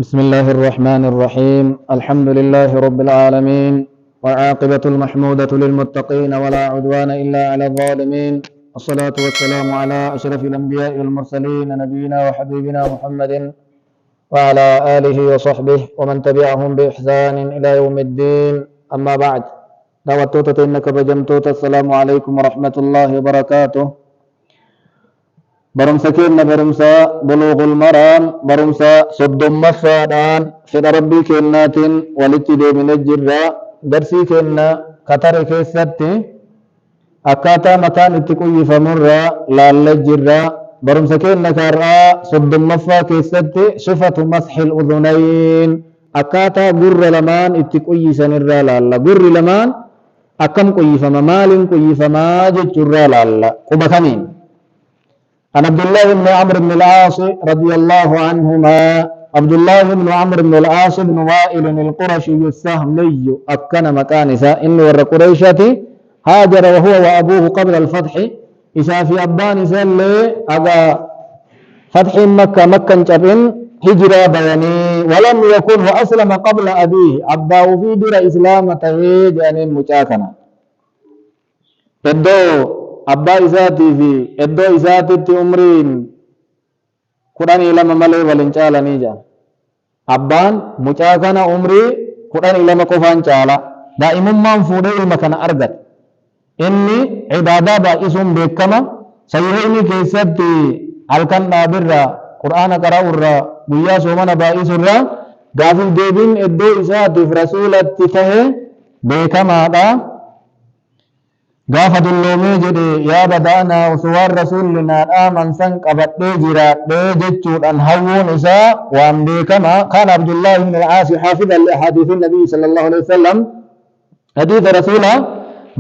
بسم الله الرحمن الرحيم الحمد لله رب العالمين والعاقبة المحمودة للمتقين ولا عدوان إلا على الظالمين الصلاة والسلام على أشرف الأنبياء والمرسلين نبينا وحبيبنا محمد وعلى آله وصحبه ومن تبعهم بإحسان إلى يوم الدين أما بعد دعوتوتا إنك بجمتوتا السلام عليكم ورحمة الله وبركاته برمسا كينا برمسا بلوغ المرام برمسا صدوم مفادان فدا ربي كيناتين ولتي دي من الجرة درسي كينا قطر كيستي أكاتا مكان اتقوي فمرة لا الجرة برمسا كينا كارا صدوم مفا كيستي صفة مسح الأذنين أكاتا قر لمان اتقوي سنرى لالا قر لمان أكم قوي فما مال قوي فما جتر لالا قبكمين عن عبد الله بن عمرو بن العاص رضي الله عنهما عبد الله بن عمرو بن العاص بن وائل القرشي السهمي أكن مكانسا إنه ور قريشتي هاجر وهو وأبوه قبل الفتح إذا في أبان سلي أبا فتح مكة جبن هجرة بياني ولم يكن وأسلم قبل أبيه أباه في در إسلام تهيج يعني مجاكنا abbaa isaatii fi iddoo isaatitti umriin 12 malee waliin caalanii jira. Abbaan mucaa kana umrii 12 qofaan caala. Daa'imummaan fuudhee ilma kana argate. Inni ibaadaa baay'isuun beekama. Sayyi'inni keessatti halkan dhaabirra Qur'aana qara'urra guyyaa soomana baay'isurra gaafiif deebiin iddoo isaatiif rasuulatti tahe beekamaadha. gaafa dulloomee jedhe yaa badaanaa usuwaan rasuullinaa dhaaman san qabadhee jiraadhee jechuudhaan hawwuun isaa waan beekama kaan abdullaahi ibn al-aas xaafida liahaadiisi nabii sala allahu alehi wasalam hadiisa rasuula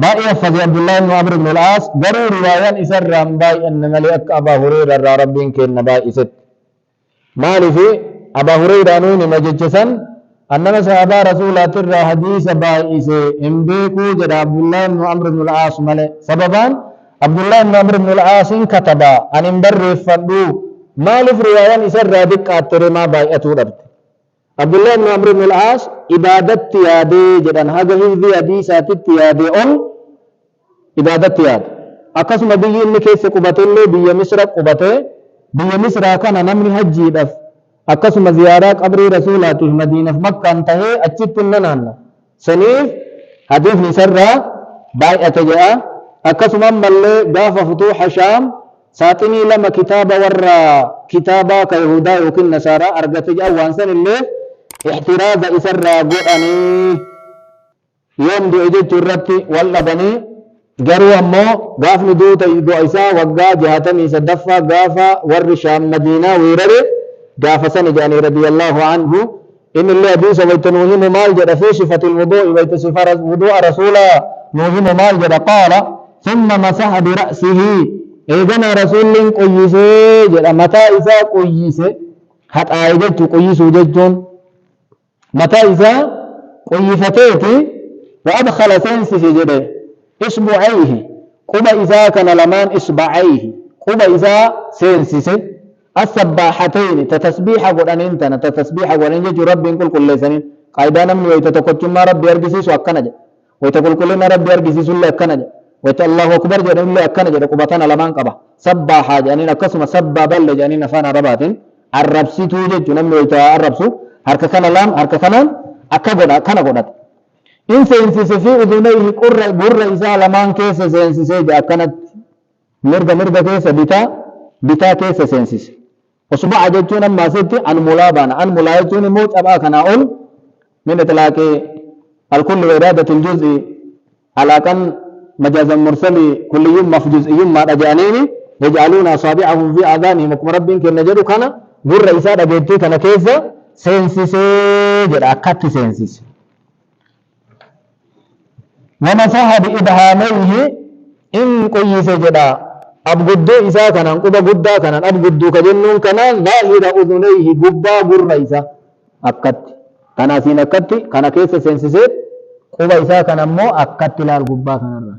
baay'ee affaze abdullaahi ibn amr ibn al-aas garuu riwaayaan isarraan baay'anne malee akka abaa hureyra irraa rabbiin kenna baay'isetti maalifi abaa hureyraanuu nima jechesan أنما صحابة رسول الله حديث بايس إمبيكو جد عبد الله بن عمرو بن العاص ملء سببا عبد الله بن عمرو بن العاص كتب أن إمبر فدو ما لف رواية إسر رادك أترما بايئتو ربط عبد الله بن عمرو بن العاص إبادة تيادي جدن هذا في حديثات التيادي أم إبادة تياد أقسم بيجي إنك سقبت اللي بيجي مصر قبته بيجي مصر كان نمني هجي دف akkasuma ziyaaraa qabrii rasuulaatiif madiinaaf makkaan tahee achitti nanaanna saniif hadiisni isarraa baay'ate jedha akkasuma ammallee gaafa futuuxa shaam saaxinii lama kitaaba warra kitaabaa ka yahudaa yookiin nasaaraa argate jedha waan san illee ixtiraaza isarraa godhanii yoom du'e jechuu irratti wal dhabanii garuu ammoo gaafni du'a isaa waggaa 63ffaa gaafa warri shaam madiinaa weerare قاف سنجاني رضي الله عنه إن الله حديث ويتنوهم مال جد في صفة الوضوء ويتصفر وضوء رسولا نوهم مال جد قال ثم مسح برأسه إذن رسول قيسي جد متى إذا قيسي حتى آيجت قيس ججون متى إذا قيفتيتي وأدخل سنسي جد إصبعيه قم إذا كان لمان إصبعيه قم إذا سنسي السباحتين تتسبيح قرآن انتنا تتسبيح قرآن جي رب كل كل سنين قايدانا من ويتتقوت ما رب يرجسيس وأكنج ويتقول كلنا رب يرجسيس الله أكنج ويت الله أكبر جل الله أكنج قبطنا لمن قبا سباحة جانين قسم سبا بل جانين فانا ربات الرب سيتو جي نم ويتا الرب سو هرك كان لام هرك كان أكبر كان قدرت إن سينسيس في أذنيه قر إذا لمن كيس سينسيس أكنت مرد كيس بتا كيس سينسيس وصبع جتون ما ستي عن ملابان عن ملايتون موت أبا كان أقول من إطلاق الكل إرادة الجزء على كان مجاز مرسل كل يوم مفجوز يوم ما رجعنيني يجعلون أصابعهم في آذانهم وكم ربين كن نجدو كان gur isaa dhageettii kana keessa seensisee jedha akkatti seensise. Wamasaha bi'idhaamayhi in qoyyise jedha abguddoo isaa kanaan quba guddaa kanaan abgudduu ka jennuun kanaan zaahira udunayhi gubbaa gurra isaa akkatti kana asiin akkatti kana keessa seensisee quba isaa kana immoo akkatti ilaal gubbaa kanarra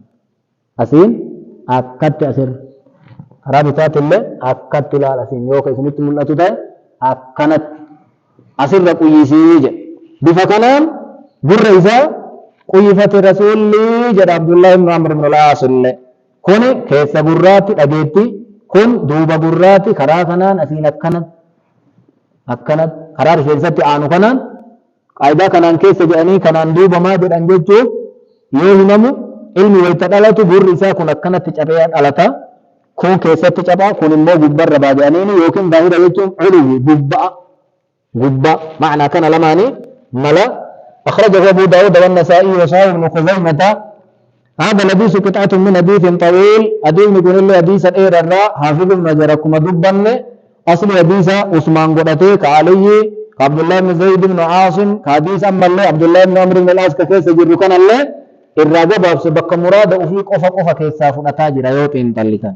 asiin akkatti asirra karaa bitaatillee akkatti ilaal asiin yoo ka isinitti mul'atu ta'e akkanatti أسر قيسي بفكنان قر إذا قيفة رسولي جد عبد الله بن عمرو بن العاص كون كيس قراتي أجيتي كون دوب قراتي خرافنان أسين أكنت خرار شيء آنو كنان قاعدة كنان كيس جاني كنان دوب ما جد أنجتشو يوهنمو علمي ويتدلتو قر إذا كون أكنت تجابيات ألتا كون كيس تجابا كون مو قبر رباجانيني يوكن ظاهرة يجوم علوي قبا معنى كان لماني ملا أخرجه أبو داود والنسائي وصحيح ابن خزيمة هذا الحديث قطعة من حديث طويل أدين يقول له حديث إير الراء حافظ ابن جركم دبن أصل حديث عثمان قرأته كعلي عبد الله بن زيد بن عاصم حديث أما الله عبد الله بن عمرو بن العاص كيس جركن الله الراجع باب سبق مراد وفيك أفق كيساف أتاجر يوتين تلكن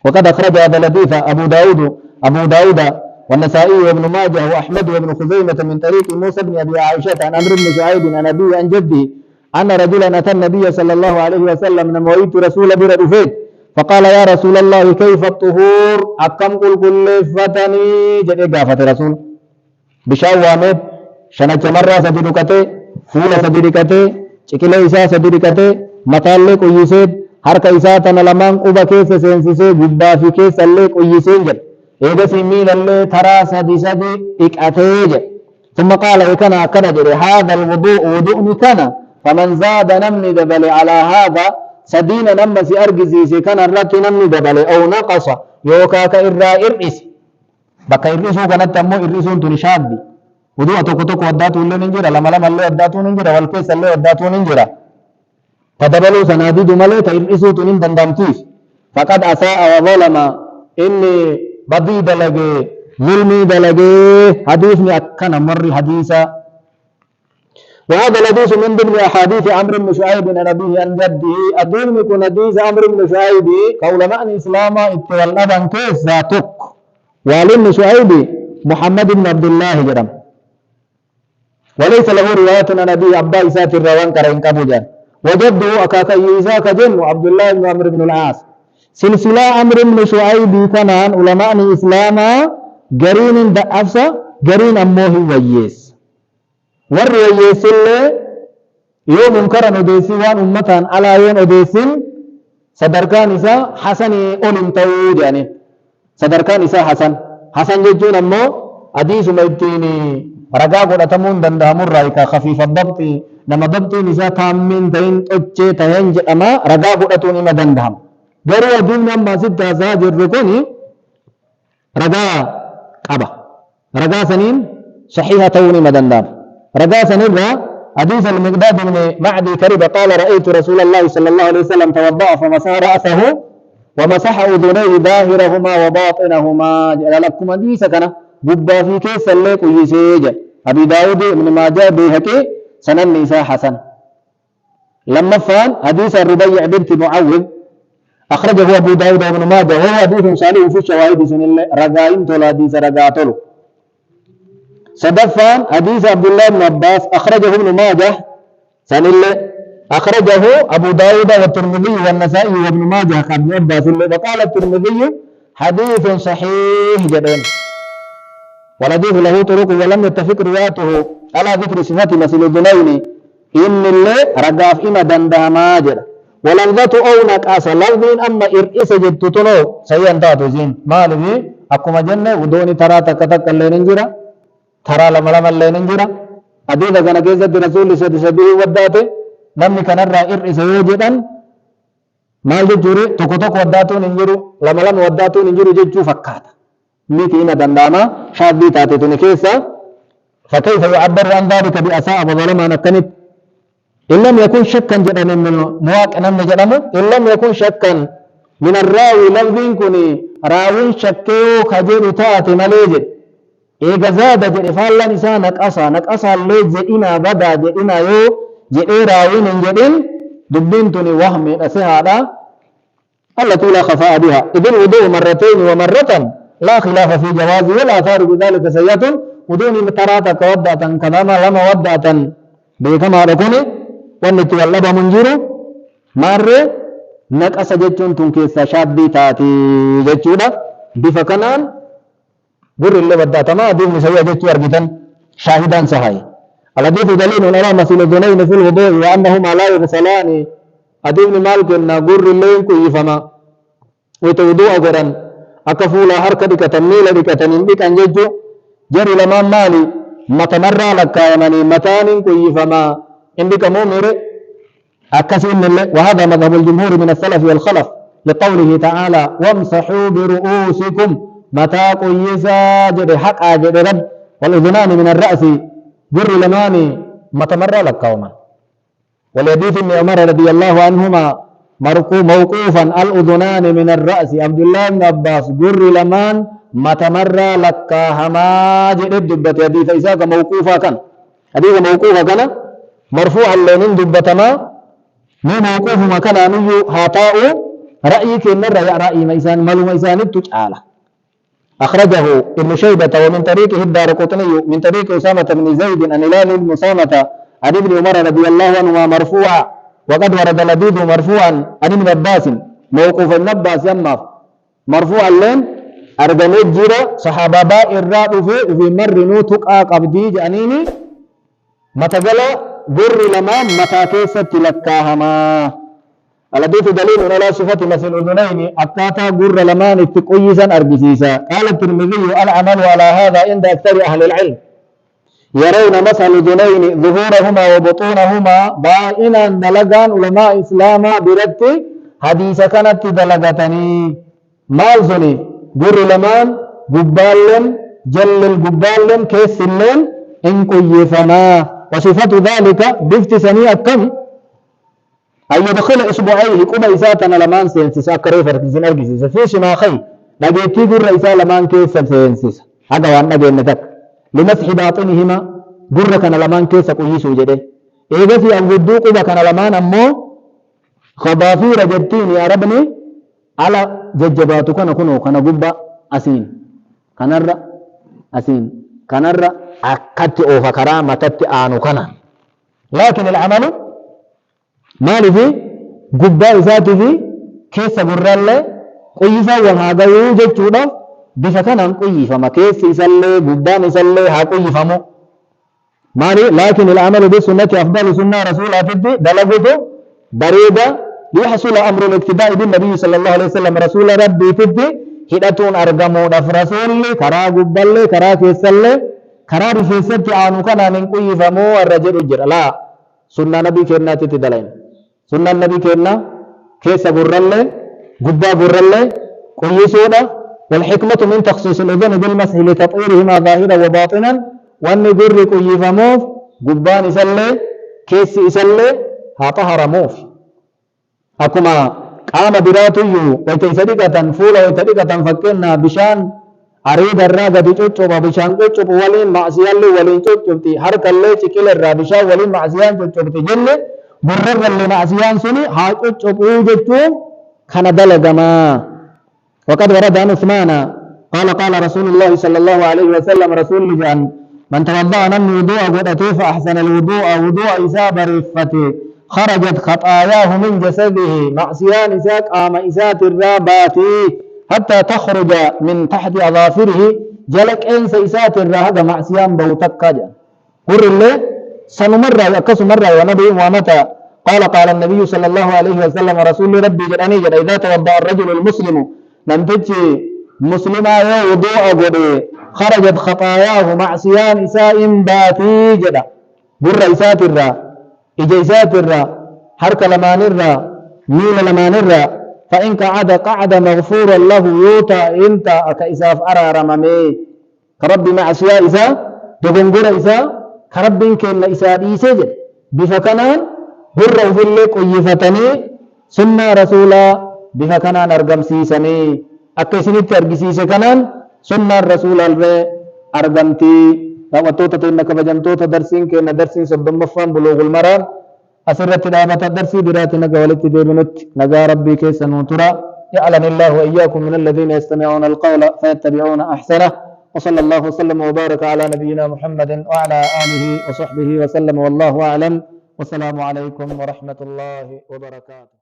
وقد أخرج هذا الحديث أبو داود والنسائي وابن ماجه وأحمد وابن خزيمة من طريق موسى بن أبي عائشة عن عمرو بن شعيب عن أبيه عن جده أن رجلا أتى النبي صلى الله عليه وسلم نمويت رسول برفيت فقال يا رسول الله كيف الطهور أكم قل كل فتني جد قافة رسول بشاوامت شنة مرة سدركته فول سدركته شكل إساء سدركته مطالق ويسيد حرك إساء تنلمان قبا كيس سينسيسي جدا في كيس الليك ويسين جد إذا سمين اللي ترى سدي إكأتيج ثم قال إكنا كنا جري هذا الوضوء وضوء كنا فمن زاد نمني دبل على هذا سدين نمسي أرجزي كان الرات نمني دبل أو نقص يوكاك إرى إرئس بكا إرئسو كانت تمو إرئسون تنشادي وضوء توكو وداتو اللي ننجرى لما اللي وداتو ننجرى والكيس اللي وداتو ننجرى فدبلو سنادي دمالي تإرئسو تنين دندامتيس فقد أساء وظلم إني بدي دلقي ظلمي دلقي حديثني أكنا مر حديثا وهذا الحديث من ضمن أحاديث عمرو بن شعيب عن أبيه عن جده أدين يكون حديث عمرو بن شعيب قول معنى إسلام اتولد كيس ذاتك وعلم شعيب محمد بن عبد الله جرم وليس له رواية عن أبي عبا إسات الروان كرين كبوجا وجده أكاك يساك جن عبد الله بن عمرو بن العاص سلسلة عمرو بن شعيب كمان علماء الإسلام جرين دأفسا جرين أمه ويس والرئيس اللي يوم منكرا أديسوان أمتان على يوم أديسين صدركان إساء حسن أولم تود يعني صدركان إساء حسن ججون أمو أديس ميتيني رقاق ونتمون دندهم الرأيكا خفيف الضبط نما ضبط إساء تامين تين تجي تهنج أما رقاق ونتوني ما دندهم غير الدين ما زد زاجر ركوني رجاء قبا رجاء سنين صحيحة توني مدندام رجاء سنين حديث المقداد بن معدي كرب قال رأيت رسول الله صلى الله عليه وسلم توضأ فمسح رأسه ومسح أذنيه ظاهرهما وباطنهما جعل لكم حديث كان جبا في كيس الليك ويسيج أبي داود بن ماجه بيهكي سنن نساء حسن لما فان حديث الربيع بنت معوذ أخرجه أبو داود بن ماجه وهو حديث صحيح في الشواهد سنن رجائم تولا حديث رجاتلو صدفان حديث عبد الله بن عباس أخرجه ابن ماجه سنن أخرجه أبو داود والترمذي والنسائي وابن ماجه كابن عباس وقال الترمذي حديث صحيح جدا والحديث له طرق ولم يتفق روايته على ذكر صفات مثل الجنين إن اللي رجاف إما دندما جدا ولفظة أو نقاس لفظين أما إرئيس جدتنو سيئن تاتو زين مالذي أكما جنة ودوني ترى تكتك اللي ننجرة ترى لما لما اللي ننجرة أدينا كان كيزة رسول سبيه وداته نمني كان الرأي إرئيس يوجدن مال جوري تكتك وداتو ننجرو لما لما وداتو ننجرو جدتو فكاتا ميكي إما دنداما شاذي تاتي تنكيسة فكيف يعبر عن ذلك بأساء وظلما نكنت إن لم يكن شكا جدا من مواقع نمنا جدامو إن لم يكن شكا من الراوي لفظين كوني راوي شكيو خجير تاتي مليجد إيقا زاد جد فالا نسا نقصا اللي جئنا بدا جئنا يو جئي راوي ننجدين دبين توني وهمي أسيها التي لا خفاء بها إذن وضوء مرتين ومرة لا خلاف في جوازه والآثار بذلك سيئة ودوني متراتا كودعة كذاما لما ودعة بكما ركوني wanti wallabamu hin jiru maarree naqasa jechuun tun keessa shaabbii taati jechuudha bifa kanaan قر اللي بدأت ما أدوم نسوي جت أرجتن شاهدا صحيح. الحديث دليل على مثل الذنين في الوضوء وأنهما لا يغسلان. أدوم مالك إن قر اللي يفما وتوضوء قرن أكفولا حركة كتميل كتنين بك أنججو جري لما مالي متمرى لك يمني متان كيفما عندك مؤمر أكسر وهذا مذهب الجمهور من السلف والخلف لقوله تعالى وامسحوا برؤوسكم متى قيسا جري حق جري رب والأذنان من الرأس جري لماني متمرى لك قوما. والحديث ابن عمر رضي الله عنهما موقوفا الأذنان من الرأس عبد الله بن عباس جري لمان متمرى لك هما جري دبت حديث إساق موقوفا كان حديث موقوفا كان مرفوعا لين دبتما مو موقوف مكان نيو هاتاء رأيك النر يا رأي ميسان ملو ميسان تجعله. أخرجه ابن شيبة ومن طريقه الدارقطني من طريق أسامة بن زيد عن هلال بن أسامة عن ابن عمر رضي الله عنهما مرفوعا وقد ورد الحديث مرفوعا عن ابن عباس موقوف ابن عباس يما مرفوعا لين أرجمت جرا صحابة الراب في مر نوتك قبدي جانيني متجلا بر لما متى كيست لكاهما. الحديث دليل على صفة مثل الأذنين أكاتا بر لما نتقيسا أرجسيسا. قال الترمذي العمل على هذا عند أكثر أهل العلم يرون مثل الأذنين ظهورهما وبطونهما بائنا دلقان علماء إسلاما برد حديث كانت دلقتني مالزني بر لمان قبالن جل القبالن كيس اللين إن كيفما. وصفة ذلك بافتساني أكم أن يدخل إصبعيه كما إساتنا لمان سينسيس أكري فرقسين أرقسيس في شماخي نجيتي قر إسا لمان كيس سينسيس هذا وانا جنتك لمسح باطنهما قر كان لمان كيس قيسو جده إذا في أنقدو قبا كان لمان أمو خبافير جبتين يا ربني على ججباتو كان كنو كان قبا أسين كان الرأ أسين كان الرأ أكت أوفا كرامة تبتي آنو كنا. لكن العمل مالي في قبا إساتي في كيس قرر قيفا وما قيوجة جودا بفكنا قيفا ما كيس إسالي قبان إسالي ها قيفا مو مالي. لكن العمل بالسنة أفضل سنة رسول أفدي دلقته بريدة ليحصل أمر الاقتداء بالنبي صلى الله عليه وسلم رسول ربي فدي هدتون أرقمو دفرسول كرا قبال كرا كيسالي كرا رفيست آنو كنا من قيفا مو الرجل أجر لا سنة نبي كيرنا تتدلين سنة نبي كيرنا كيس قرر قبا قرر قيسودا. والحكمة من تخصيص الأذن بالمسح لتطهيرهما ظاهرا وباطنا وأن قر قيفا موف قبان يسلي كيس يسلي ها طهر موف أكما قام براتيو ويتيسدقة فولا ويتدقة فكنا بشان أريد الراقة تشوشوبا بشان تشوشوب ولين معسيان لي ولين تشوشوبتي حرك اللي تشكيل الرابشان ولين معسيان تشوشوبتي جنة برر اللي معسيان سني ها تشوشوبو جتو كان دلقما. وقد ورد عن عثمان قال قال رسول الله صلى الله عليه وسلم رسول جان من توضأ من وضوء قدته فأحسن الوضوء وضوء إساء برفته خرجت خطاياه من جسده معصيان إساء قام إساء الرابات حتى تخرج من تحت أظافره جلك إنس إساء الرابات معصيان بوتكا قر الله سنمر يكس مرة ونبي ومتى قال قال النبي صلى الله عليه وسلم رسول ربي جراني جد إذا توضأ الرجل المسلم نمتجي مسلما وضوء قدي خرجت خطاياه معصيان إساء باتي جدا بر إساء الرا إجا إساء الرا حرك لمان الرا ميل لمان الرا فإن قعد قعد مغفورا له يوتا انت كإساف أرى رممي كرب معصيان إساء دبنقر إساء كرب كن إساء إيسجد بفكنان بر في اللي قيفتني سنة رسولا بفكنان أرقم سيسني أكسنت أرقسيس كنان سنة الرسول أرقمتي وطوطة إنك بجمتوطة درسين كأن درسين سبب مفهم بلوغ المرام أسرت دعوة الدرسي براتنا قولت ديبنت نجا ربي كيسا نوترا يعلم الله وإياكم من الذين يستمعون القول فيتبعون أحسنه. وصلى الله وسلم وبارك على نبينا محمد وعلى آله وصحبه وسلم والله أعلم والسلام عليكم ورحمة الله وبركاته.